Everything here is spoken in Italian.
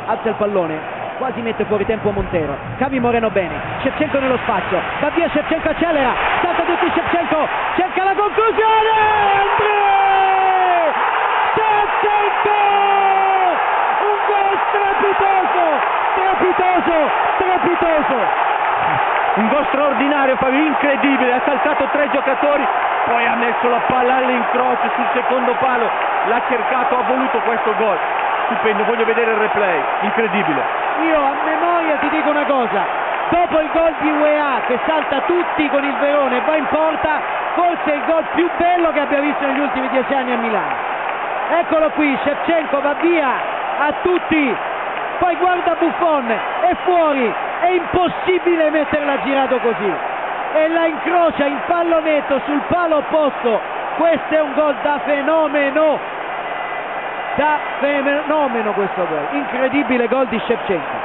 alza il pallone, quasi mette fuori tempo Montero, Cavi Moreno bene, Shevchenko nello spazio, va via Shevchenko, accelera, salta tutti Shevchenko, cerca la conclusione, Andrei Shevchenko, un gol strepitoso, un gol straordinario, Fabio, incredibile, ha saltato 3 giocatori, poi ha messo la palla all'incrocio sul secondo palo, l'ha cercato, ha voluto questo gol, stupendo, voglio vedere il replay, incredibile. Io a memoria ti dico una cosa, dopo il gol di UEA che salta tutti con il Verona e va in porta, forse è il gol più bello che abbia visto negli ultimi 10 anni a Milano. Eccolo qui, Shevchenko va via a tutti, poi guarda Buffon, è fuori, è impossibile metterla girato così e la incrocia in pallonetto sul palo opposto. Questo è un gol da fenomeno questo gol, incredibile gol di Shevchenko.